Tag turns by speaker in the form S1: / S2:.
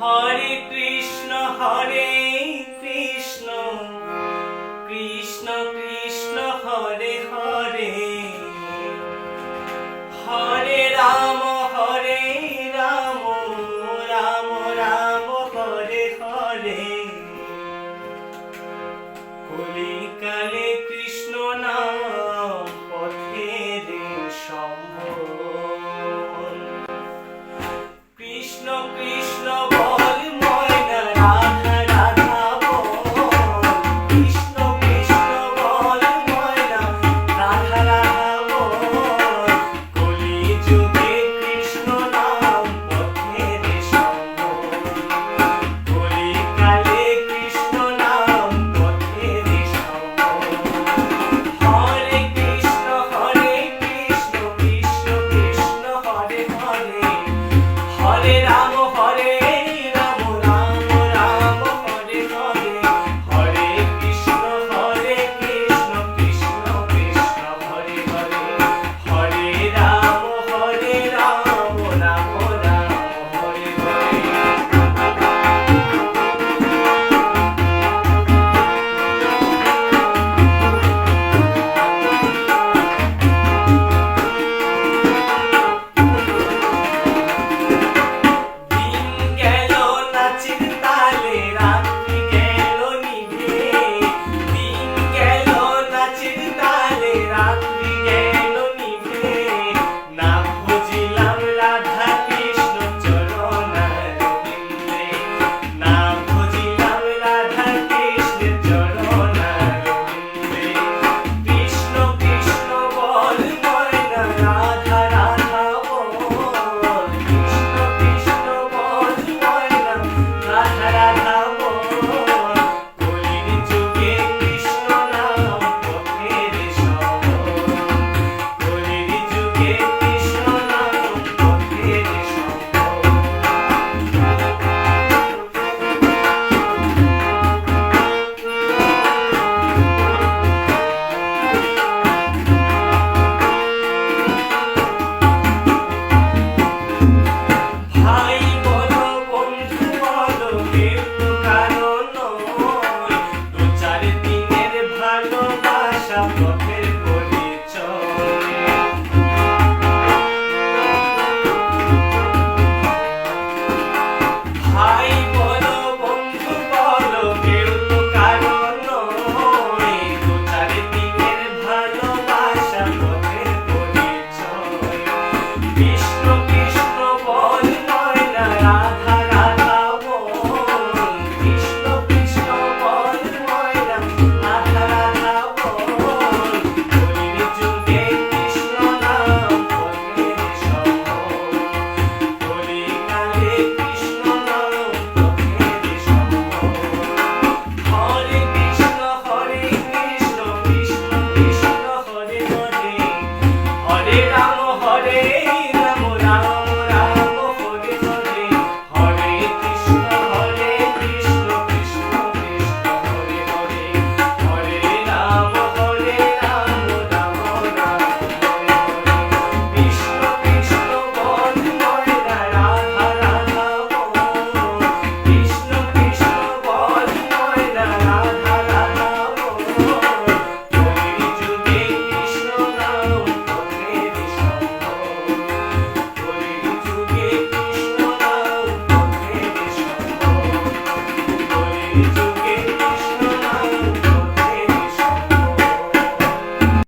S1: হরে কৃষ্ণ কৃষ্ণ কৃষ্ণ হরে হরে, হরে রাম রাম রাম হরে হরে। কলিকালে কৃষ্ণ নাম পথের সম্বল। কৃষ্ণ কৃষ্ণ বল ময়না, রাধা রাধা বল। কৃষ্ণ কৃষ্ণ বল ময়না, রাধা রাধা বল। কলি যুগে কৃষ্ণ নাম পথের সম্বল। কলিকালে কৃষ্ণ নাম পথের সম্বল। হরে কৃষ্ণ কৃষ্ণ কৃষ্ণ হরে হরে, হরে রাম রাম রাম হরে হরে। হরে কৃষ্ণ কৃষ্ণ কৃষ্ণ হরে হরে। হরে রাম রাম রাম হরে হরে। দিন গেল নাচের তালে, রাত্রি গেল নিভে। দিন গেল নাচের তালে, রাত্রি গেল নিভে। না খুঁজিলাম রাধা কৃষ্ণ চরণারবিন্দে। না খুঁজিলাম রাধা কৃষ্ণ চরণারবিন্দে। কৃষ্ণ কৃষ্ণ বল ময়না, রাধা রাধা বল। কৃষ্ণ কৃষ্ণ বল ময়না, রাধা রাধা বল। কলির যুগে কৃষ্ণ নাম পথের সম্বল। কলির যুগে কৃষ্ণ নাম পথের সম্বল। ভাই বলো বন্ধু বলো, কেউ তো কারো নয়। দু চার দিনের ভালোবাসা পথের পরিচয়। ভাই বলো বন্ধু বলো, কেউ তো কারো নয়। দু চার দিনের ভালোবাসা পথের পরিচয়। কৃষ্ণ কৃষ্ণ বল ময়না, রাধা রাধা বল। কৃষ্ণ কৃষ্ণ বল ময়না, রাধা রাধা বল। কলির যুগে কৃষ্ণ নাম পথের সম্বল। কলিকালে কৃষ্ণ নাম পথের সম্বল। হরে কৃষ্ণ কৃষ্ণ কৃষ্ণ হরে হরে। হরে রাম রাম রাম হরে হরে। হরে কৃষ্ণ কৃষ্ণ কৃষ্ণ হরে হরে। হরে রাম রাম রাম হরে হরে। কৃষ্ণ কৃষ্ণ বল ময়না, রাধা রাধা বল। কৃষ্ণ কৃষ্ণ বল ময়না, রাধা রাধা বল। কলির যুগে কৃষ্ণ নাম পথের সম্বল। কলির যুগে কৃষ্ণ নাম পথের সম্বল। কলির যুগে